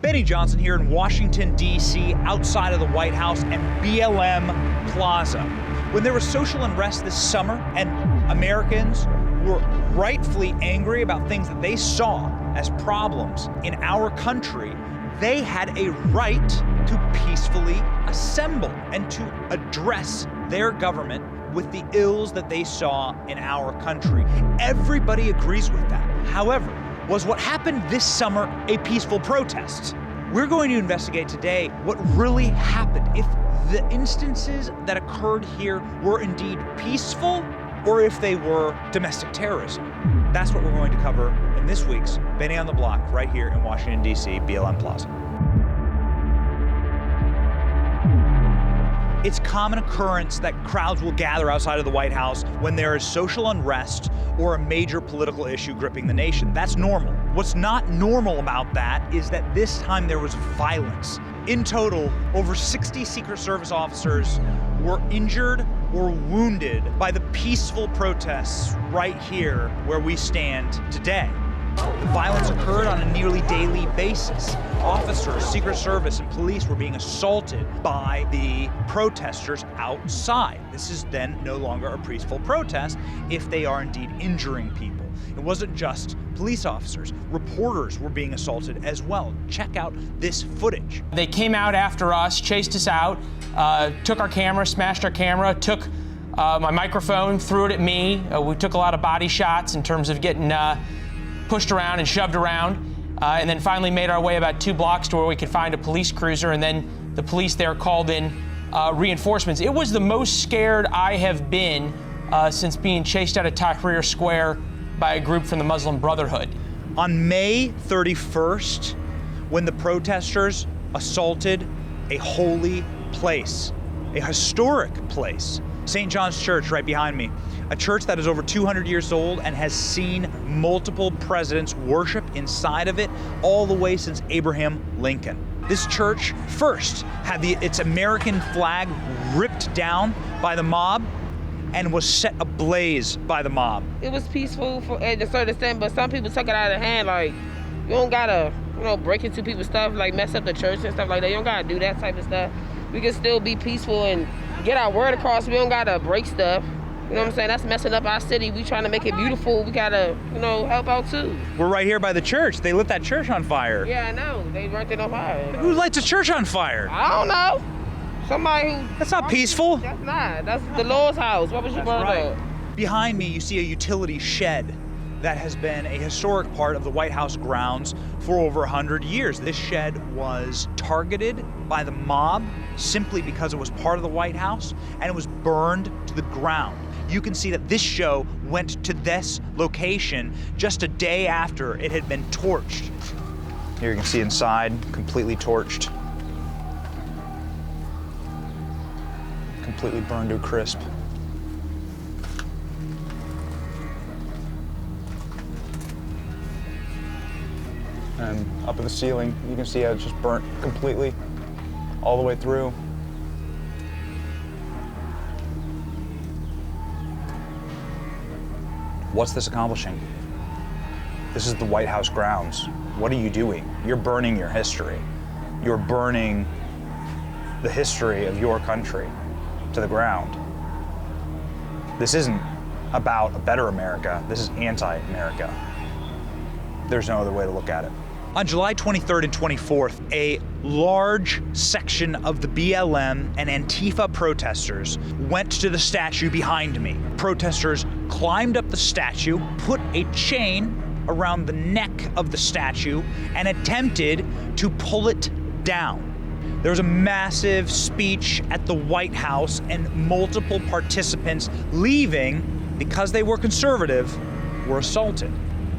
Benny Johnson here in Washington, D.C., outside of the White House and BLM Plaza. When there was social unrest this summer and Americans were rightfully angry about things that they saw as problems in our country, they had a right to peacefully assemble and to address their government with the ills that they saw in our country. Everybody agrees with that. However, was what happened this summer a peaceful protest? We're going to investigate today what really happened, if the instances that occurred here were indeed peaceful or if they were domestic terrorism. That's what we're going to cover in this week's Benny on the Block right here in Washington, D.C., BLM Plaza. It's common occurrence that crowds will gather outside of the White House when there is social unrest or a major political issue gripping the nation. That's normal. What's not normal about that is that this time there was violence. In total, over 60 Secret Service officers were injured or wounded by the peaceful protests right here where we stand today. The violence occurred on a nearly daily basis. Officers, Secret Service, and police were being assaulted by the protesters outside. This is then no longer a peaceful protest if they are indeed injuring people. It wasn't just police officers. Reporters were being assaulted as well. Check out this footage. They came out after us, chased us out, took our camera, smashed our camera, took my microphone, threw it at me. We took a lot of body shots in terms of getting pushed around and shoved around, and then finally made our way about 2 blocks to where we could find a police cruiser, and then the police there called in reinforcements. It was the most scared I have been since being chased out of Tahrir Square by a group from the Muslim Brotherhood. On May 31st, when the protesters assaulted a holy place, a historic place, St. John's Church right behind me, a church that is over 200 years old and has seen multiple presidents worship inside of it all the way since Abraham Lincoln. This church first had its American flag ripped down by the mob and was set ablaze by the mob. It was peaceful at a certain extent, but some people took it out of hand. Like, you don't gotta, break into people's stuff, like mess up the church and stuff like that. You don't gotta do that type of stuff. We can still be peaceful and get our word across. We don't gotta break stuff. You know what I'm saying? That's messing up our city. We trying to make it beautiful. We gotta, help out too. We're right here by the church. They lit that church on fire. Yeah, I know. They burnt it on fire. Who lights a church on fire? I don't know. Somebody who... That's not peaceful. That's not. That's the Lord's house. What was you burning up? Behind me, you see a utility shed that has been a historic part of the White House grounds for over 100 years. This shed was targeted by the mob simply because it was part of the White House, and it was burned to the ground. You can see that this show went to this location just a day after it had been torched. Here you can see inside, completely torched. Completely burned to a crisp. And up at the ceiling, you can see how it's just burnt completely all the way through. What's this accomplishing? This is the White House grounds. What are you doing? You're burning your history. You're burning the history of your country to the ground. This isn't about a better America. This is anti-America. There's no other way to look at it. On July 23rd and 24th, a large section of the BLM and Antifa protesters went to the statue behind me. Protesters climbed up the statue, put a chain around the neck of the statue, and attempted to pull it down. There was a massive speech at the White House, and multiple participants leaving because they were conservative were assaulted.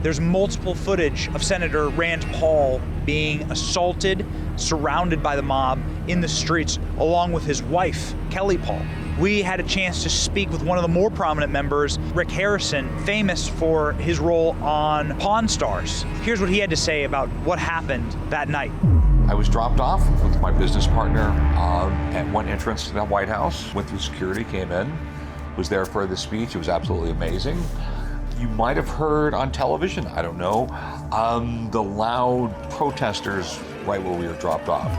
There's multiple footage of Senator Rand Paul being assaulted, surrounded by the mob in the streets, along with his wife, Kelly Paul. We had a chance to speak with one of the more prominent members, Rick Harrison, famous for his role on Pawn Stars. Here's what he had to say about what happened that night. I was dropped off with my business partner at one entrance to the White House. Went through security, came in, was there for the speech. It was absolutely amazing. You might have heard on television, I don't know, the loud protesters right where we were dropped off.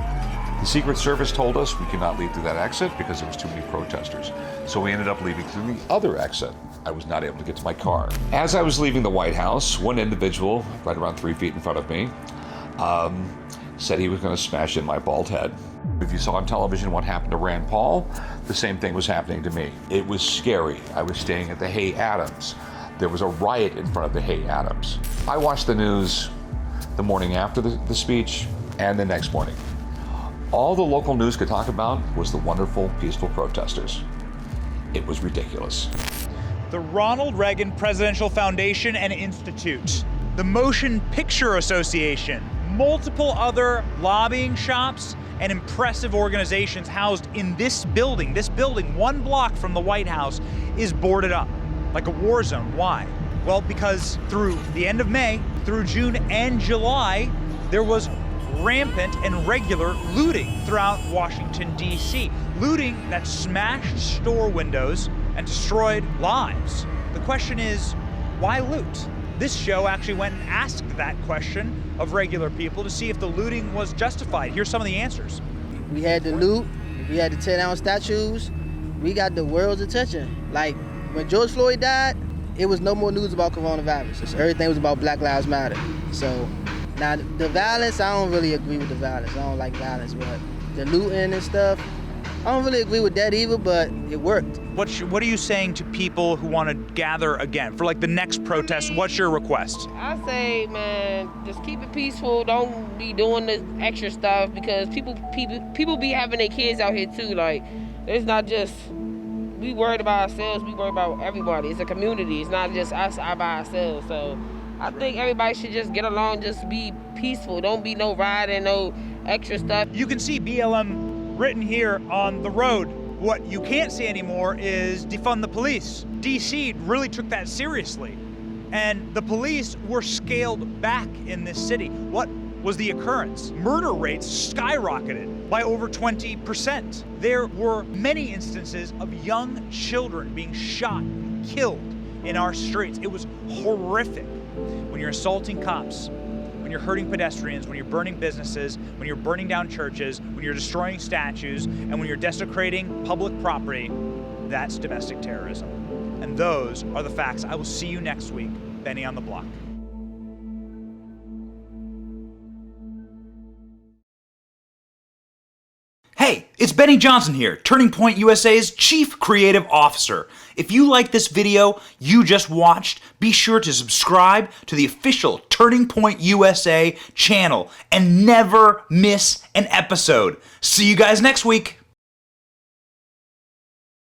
The Secret Service told us we could not leave through that exit because there was too many protesters. So we ended up leaving through the other exit. I was not able to get to my car. As I was leaving the White House, one individual, right around 3 feet in front of me, said he was going to smash in my bald head. If you saw on television what happened to Rand Paul, the same thing was happening to me. It was scary. I was staying at the Hay Adams. There was a riot in front of the Hay Adams. I watched the news the morning after the speech and the next morning. All the local news could talk about was the wonderful, peaceful protesters. It was ridiculous. The Ronald Reagan Presidential Foundation and Institute, the Motion Picture Association, multiple other lobbying shops and impressive organizations housed in this building. This building, 1 block from the White House, is boarded up like a war zone. Why? Well, because through the end of May, through June and July, there was rampant and regular looting throughout Washington, D.C. Looting that smashed store windows and destroyed lives. The question is, why loot? This show actually went and asked that question of regular people to see if the looting was justified. Here's some of the answers. We had the loot, we had to tear down statues, we got the world's attention. Like, when George Floyd died, it was no more news about coronavirus. Everything was about Black Lives Matter. So, now the violence, I don't really agree with the violence. I don't like violence, but the looting and stuff, I don't really agree with that either, but it worked. What are you saying to people who want to gather again for like the next protest? What's your request? I say, man, just keep it peaceful. Don't be doing the extra stuff because people be having their kids out here too. Like, it's not just we worried about ourselves. We worry about everybody. It's a community. It's not just us by ourselves. So I think everybody should just get along, just be peaceful. Don't be no rioting, no extra stuff. You can see BLM written here on the road. What you can't see anymore is defund the police. DC really took that seriously. And the police were scaled back in this city. What was the occurrence? Murder rates skyrocketed by over 20%. There were many instances of young children being shot, killed in our streets. It was horrific. When you're assaulting cops, when you're hurting pedestrians, when you're burning businesses, when you're burning down churches, when you're destroying statues, and when you're desecrating public property, that's domestic terrorism. And those are the facts. I will see you next week. Benny on the Block. Hey, it's Benny Johnson here, Turning Point USA's Chief Creative Officer. If you like this video you just watched, be sure to subscribe to the official Turning Point USA channel and never miss an episode. See you guys next week.